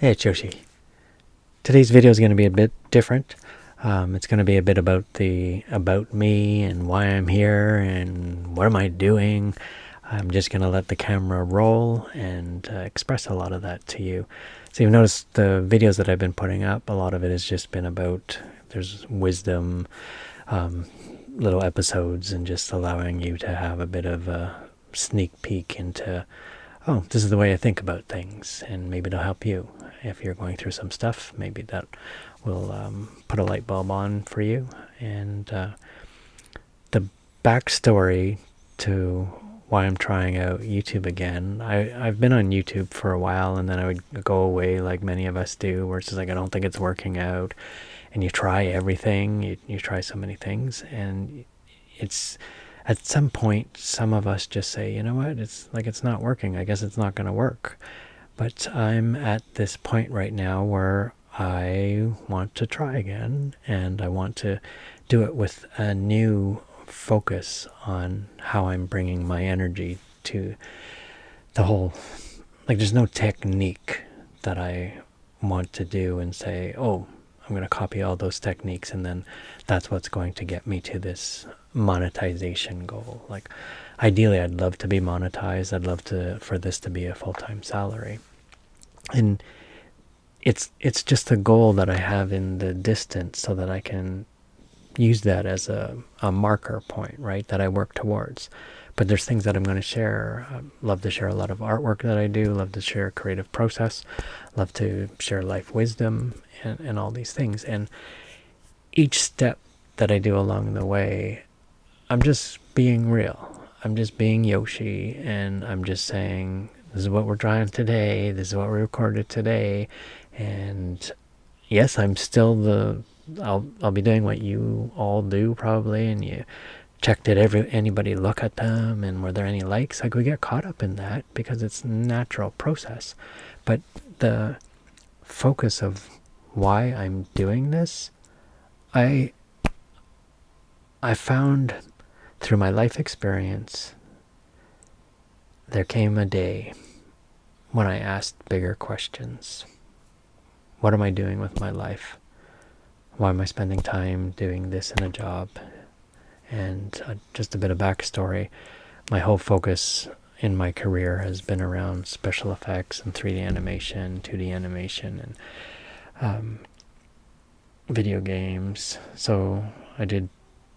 Hey, it's Yoshi. Today's video is going to be a bit different. It's going to be a bit about me and why I'm here and what am I doing. I'm just going to let the camera roll and express a lot of that to you. So you've noticed the videos that I've been putting up, a lot of it has just been about, there's wisdom, little episodes, and just allowing you to have a bit of a sneak peek into, oh, this is the way I think about things, and maybe it'll help you. If you're going through some stuff, maybe that will put a light bulb on for you. And the backstory to why I'm trying out YouTube again, I've been on YouTube for a while, and then I would go away like many of us do, where it's just like, I don't think it's working out. And you try everything, you try so many things, and it's at some point, some of us just say, you know what, it's like, it's not working. I guess it's not going to work. But I'm at this point right now where I want to try again, and I want to do it with a new focus on how I'm bringing my energy to the whole, like, there's no technique that I want to do and say, oh, I'm going to copy all those techniques and then that's what's going to get me to this monetization goal. Like, ideally, I'd love to be monetized. I'd love for this to be a full-time salary. And it's just a goal that I have in the distance so that I can use that as a marker point, right, that I work towards. But there's things that I'm going to share. I love to share a lot of artwork that I do, love to share creative process, love to share life wisdom and all these things. And each step that I do along the way, I'm just being real. I'm just being Yoshi, and I'm just saying, this is what we're trying today, this is what we recorded today. And yes, I'm still I'll be doing what you all do probably, and you check, did anybody look at them, and were there any likes? Like, we get caught up in that because it's a natural process. But the focus of why I'm doing this, I found through my life experience, there came a day when I asked bigger questions. What am I doing with my life? Why am I spending time doing this in a job? And just a bit of backstory. My whole focus in my career has been around special effects and 3D animation, 2D animation, and video games. So I did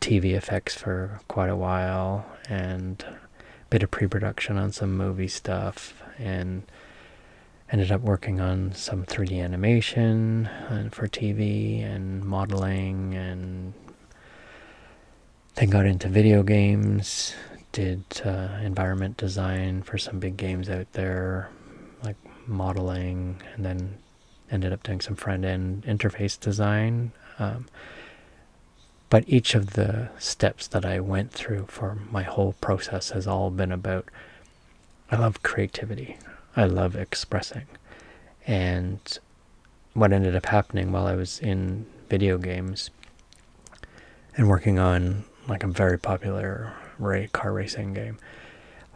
TV effects for quite a while, and a bit of pre-production on some movie stuff, and ended up working on some 3D animation for TV and modeling, and then got into video games, did environment design for some big games out there, like modeling, and then ended up doing some front-end interface design. But each of the steps that I went through for my whole process has all been about, I love creativity. I love expressing. And what ended up happening while I was in video games and working on like a very popular car racing game,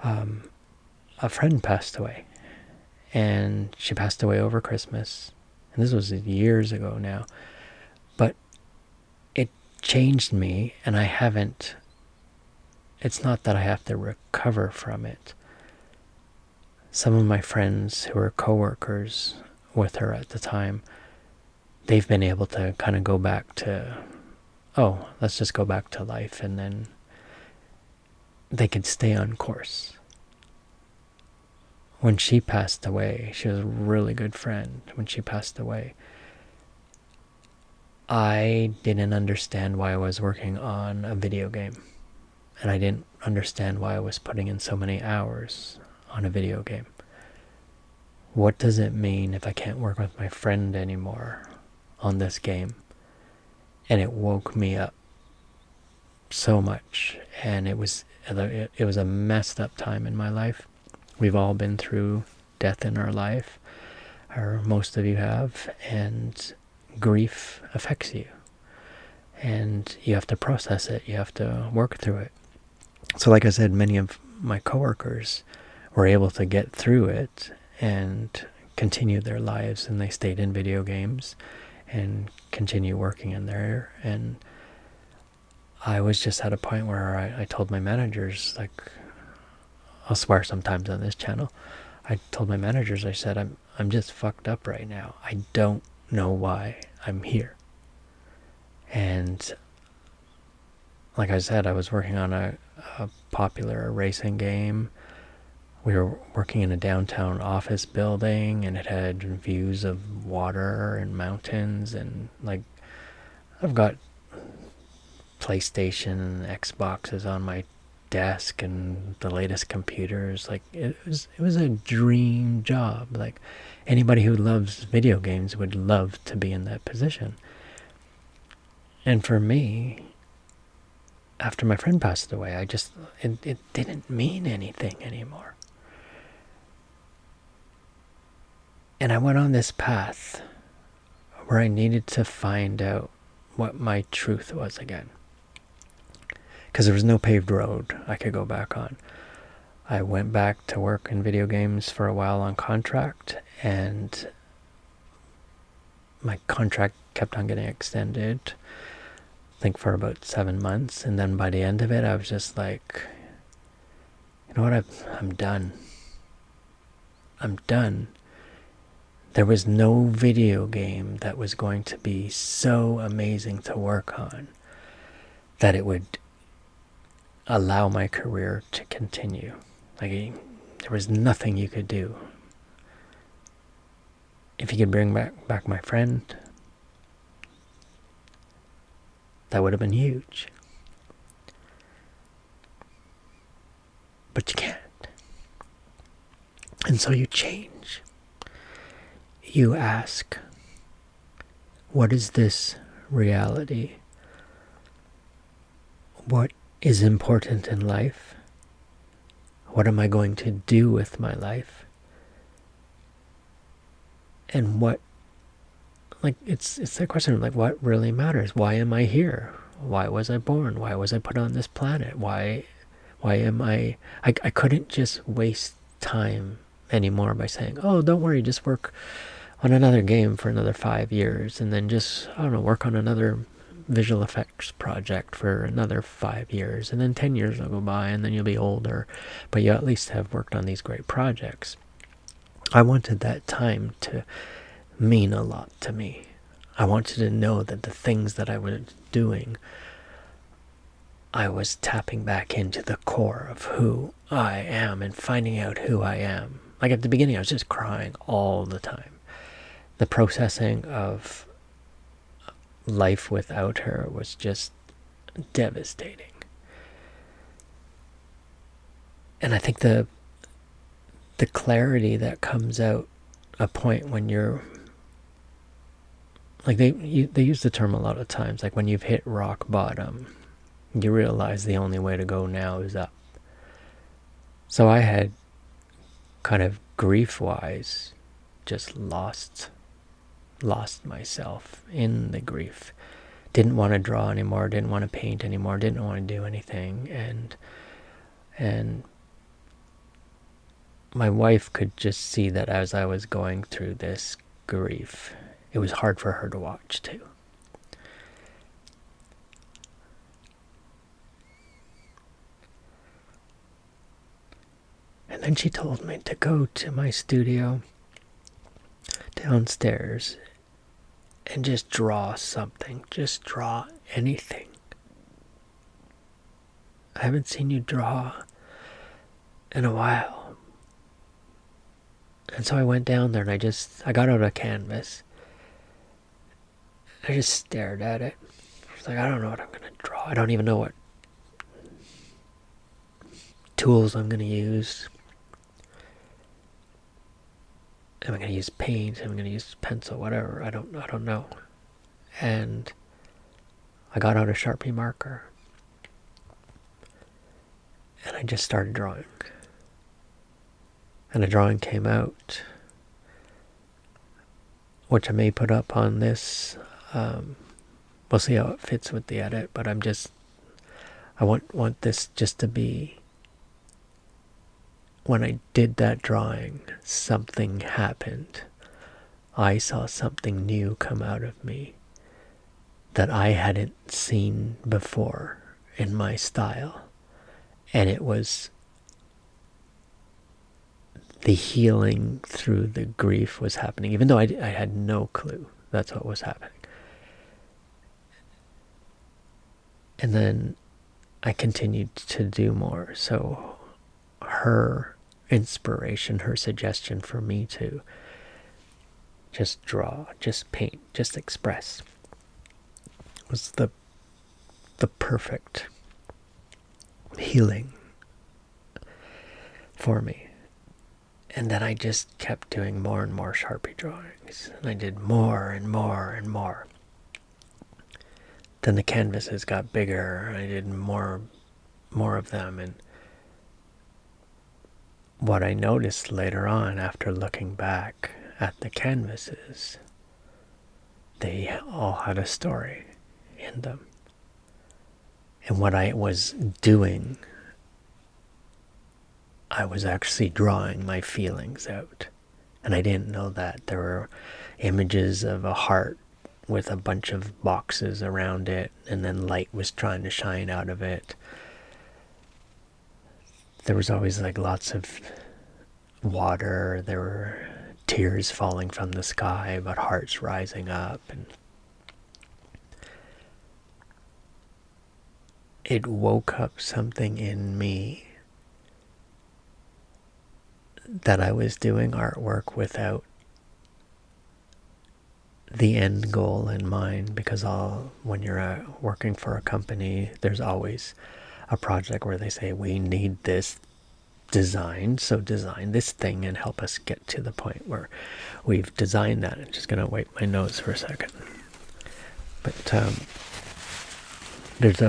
a friend passed away. And she passed away over Christmas. And this was years ago now. But it changed me, and it's not that I have to recover from it. Some of my friends who were co-workers with her at the time, they've been able to kind of go back to, oh, let's just go back to life, and then they could stay on course. When she passed away, she was a really good friend. When she passed away, I didn't understand why I was working on a video game. And I didn't understand why I was putting in so many hours on a video game. What does it mean if I can't work with my friend anymore on this game? And it woke me up so much. And it was a messed up time in my life. We've all been through death in our life, or most of you have, and grief affects you. And you have to process it. You have to work through it. So like I said, many of my coworkers were able to get through it and continue their lives, and they stayed in video games and continue working in there. And I was just at a point where I told my managers, like, I'll swear sometimes on this channel, I told my managers, I said, I'm just fucked up right now. I don't know why I'm here. And like I said, I was working on a popular racing game. We were working in a downtown office building, and it had views of water and mountains, and like, I've got PlayStation and Xboxes on my desk and the latest computers. Like, it was a dream job. Like, anybody who loves video games would love to be in that position. And for me, after my friend passed away, it didn't mean anything anymore. And I went on this path where I needed to find out what my truth was again. Because there was no paved road I could go back on. I went back to work in video games for a while on contract, and my contract kept on getting extended, I think for about 7 months. And then by the end of it, I was just like, you know what, I'm done. I'm done. There was no video game that was going to be so amazing to work on that it would allow my career to continue. Like, there was nothing you could do. If you could bring back my friend, that would have been huge. But you can't. And so you change. You ask, what is this reality? What is important in life? What am I going to do with my life? And what, like, it's that question of, like, what really matters? Why am I here? Why was I born? Why was I put on this planet? Why am I couldn't just waste time anymore by saying, oh, don't worry, just work on another game for another 5 years, and then just, I don't know, work on another visual effects project for another 5 years, and then 10 years will go by, and then you'll be older, but you at least have worked on these great projects. I wanted that time to mean a lot to me. I wanted to know that the things that I was doing, I was tapping back into the core of who I am and finding out who I am. Like, at the beginning, I was just crying all the time. The processing of life without her was just devastating. And I think the clarity that comes out a point when you're, like, they use the term a lot of times, like, when you've hit rock bottom, you realize the only way to go now is up. So I had kind of grief-wise just lost myself in the grief. Didn't want to draw anymore, didn't want to paint anymore, didn't want to do anything. And my wife could just see that as I was going through this grief, it was hard for her to watch too. And then she told me to go to my studio downstairs and just draw something. Just draw anything. I haven't seen you draw in a while. And so I went down there and I got out a canvas. I just stared at it. I was like, I don't know what I'm going to draw. I don't even know what tools I'm going to use. Am I going to use paint? Am I going to use pencil? Whatever. I don't know. And I got out a Sharpie marker. And I just started drawing. And a drawing came out, which I may put up on this. We'll see how it fits with the edit, but I want this just to be when I did that drawing, something happened. I saw something new come out of me that I hadn't seen before in my style. And it was the healing through the grief was happening, even though I had no clue that's what was happening. And then I continued to do more. So her inspiration, her suggestion for me to just draw, just paint, just express was the perfect healing for me. And then I just kept doing more and more Sharpie drawings. And I did more and more and more. Then the canvases got bigger. I did more of them. And what I noticed later on, after looking back at the canvases, they all had a story in them. And what I was doing, I was actually drawing my feelings out. And I didn't know that. There were images of a heart with a bunch of boxes around it, and then light was trying to shine out of it. There was always like lots of water. There were tears falling from the sky, but hearts rising up. And it woke up something in me that I was doing artwork without the end goal in mind, because when you're working for a company, there's always a project where they say, we need this designed, so design this thing and help us get to the point where we've designed that. I'm just going to wipe my nose for a second. But there's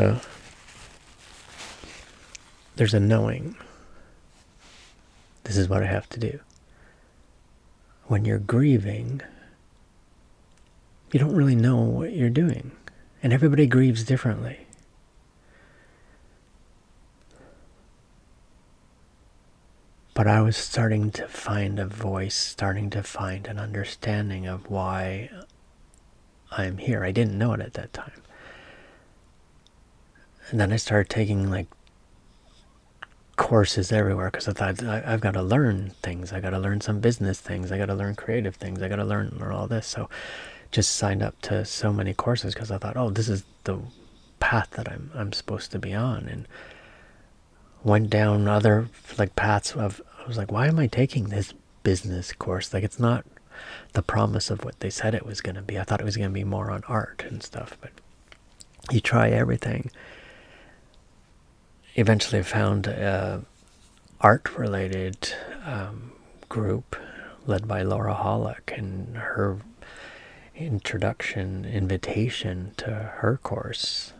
a knowing. This is what I have to do. When you're grieving, you don't really know what you're doing. And everybody grieves differently. But I was starting to find a voice, starting to find an understanding of why I'm here. I didn't know it at that time. And then I started taking like courses everywhere, because I thought, I've got to learn things. I got to learn some business things. I got to learn creative things. I got to learn all this. So just signed up to so many courses because I thought, oh, this is the path that I'm supposed to be on. And went down other like paths of, I was like, why am I taking this business course? Like, it's not the promise of what they said it was going to be. I thought it was going to be more on art and stuff, but you try everything. Eventually I found a art-related group led by Laura Hollick, and her invitation to her course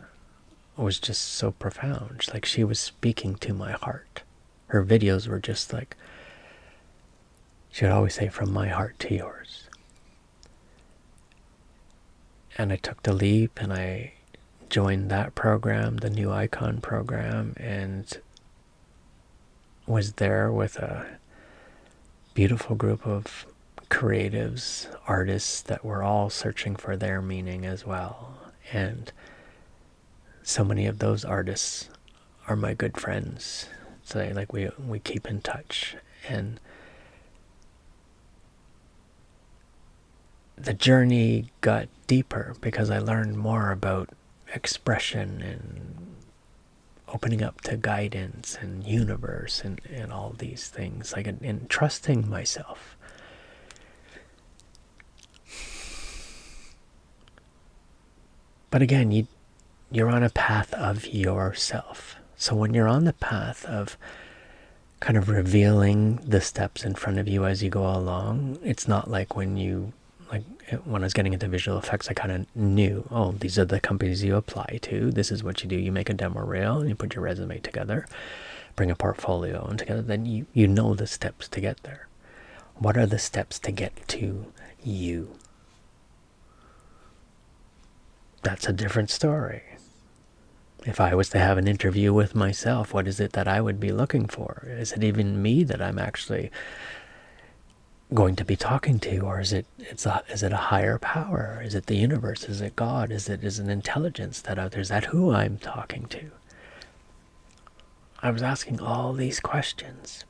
was just so profound. Like, she was speaking to my heart. Her videos were just like, she would always say, from my heart to yours. And I took the leap and I joined that program, the New Icon program, and was there with a beautiful group of creatives, artists that were all searching for their meaning as well. And so many of those artists are my good friends. So like we keep in touch. And the journey got deeper because I learned more about expression and opening up to guidance and universe and all these things, like, and trusting myself. But again, you're on a path of yourself. So when you're on the path of kind of revealing the steps in front of you as you go along, it's not like when I was getting into visual effects, I kind of knew, oh, these are the companies you apply to. This is what you do. You make a demo reel and you put your resume together, bring a portfolio and together. Then you know the steps to get there. What are the steps to get to you? That's a different story. If I was to have an interview with myself, what is it that I would be looking for? Is it even me that I'm actually going to be talking to, or is it a higher power? Is it the universe? Is it God? Is an intelligence that out there? Is that who I'm talking to? I was asking all these questions,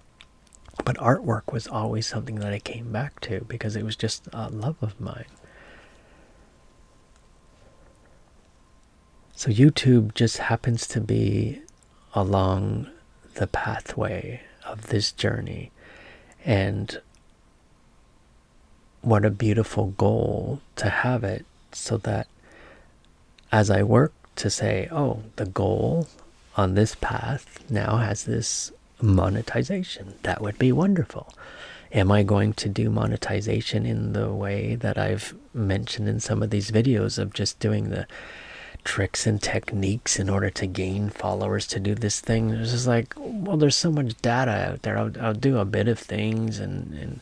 but artwork was always something that I came back to because it was just a love of mine. So YouTube just happens to be along the pathway of this journey, and what a beautiful goal to have it, so that as I work to say, oh, the goal on this path now has this monetization. That would be wonderful. Am I going to do monetization in the way that I've mentioned in some of these videos of just doing the tricks and techniques in order to gain followers to do this thing? It's just like, well, there's so much data out there. I'll do a bit of things, and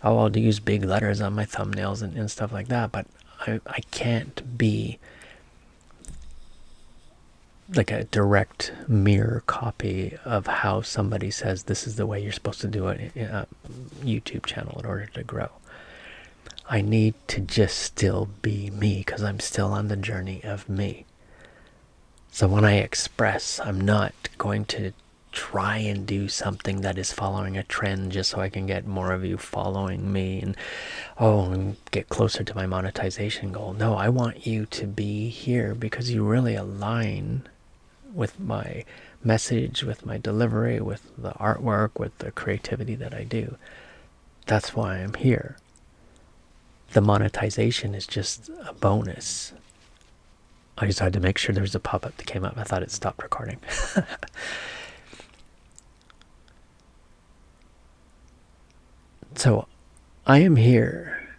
I'll use big letters on my thumbnails and stuff like that, but I can't be like a direct mirror copy of how somebody says this is the way you're supposed to do it in a YouTube channel in order to grow. I need to just still be me because I'm still on the journey of me. So when I express, I'm not going to try and do something that is following a trend just so I can get more of you following me and get closer to my monetization goal. No, I want you to be here because you really align with my message, with my delivery, with the artwork, with the creativity that I do. That's why I'm here. The monetization is just a bonus. I just had to make sure there was a pop-up that came up. I thought it stopped recording. So I am here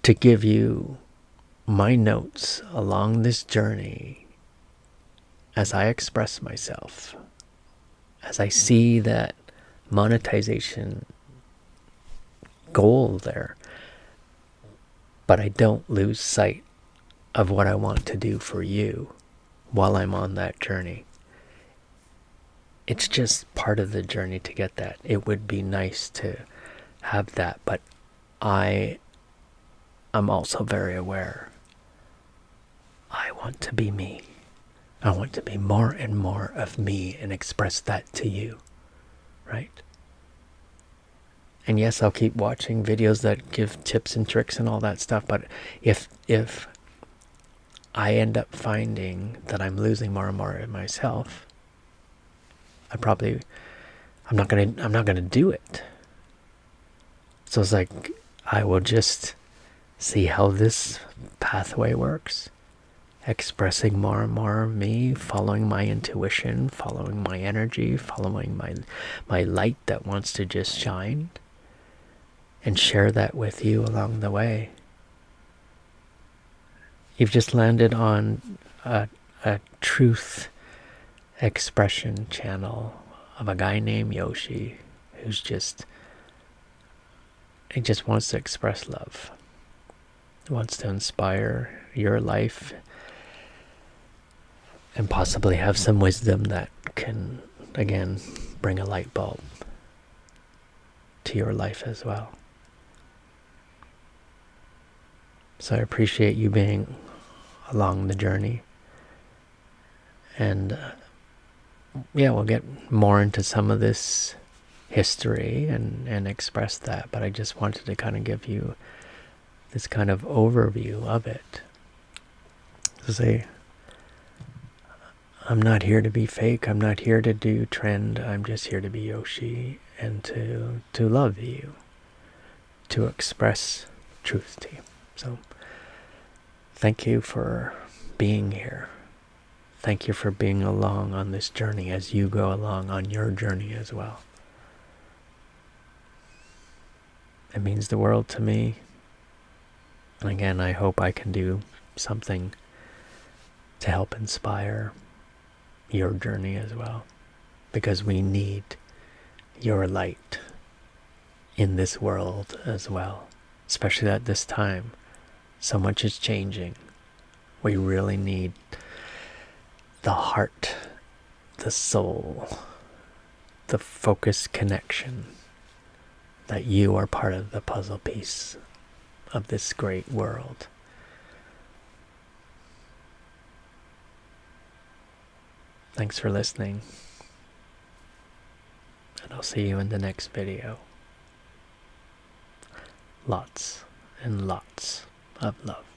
to give you my notes along this journey as I express myself, as I see that monetization goal there, but I don't lose sight of what I want to do for you while I'm on that journey. It's just part of the journey to get that. It would be nice to have that, but I'm also very aware. I want to be me. I want to be more and more of me and express that to you, right? And yes, I'll keep watching videos that give tips and tricks and all that stuff, but if I end up finding that I'm losing more and more of myself, I'm not gonna do it. So it's like, I will just see how this pathway works, expressing more and more of me, following my intuition, following my energy, following my light that wants to just shine, and share that with you along the way. You've just landed on a truth expression channel of a guy named Yoshi who's he just wants to express love. He wants to inspire your life and possibly have some wisdom that can, again, bring a light bulb to your life as well. So I appreciate you being along the journey. And yeah, we'll get more into some of this history and express that, but I just wanted to kind of give you this kind of overview of it. To say, I'm not here to be fake, I'm not here to do trend, I'm just here to be Yoshi and to love you, to express truth to you. So thank you for being here. Thank you for being along on this journey as you go along on your journey as well. It means the world to me. And again, I hope I can do something to help inspire your journey as well. Because we need your light in this world as well. Especially at this time. So much is changing. We really need the heart, the soul, the focus connection, that you are part of the puzzle piece of this great world. Thanks for listening, and I'll see you in the next video. Lots and lots of love.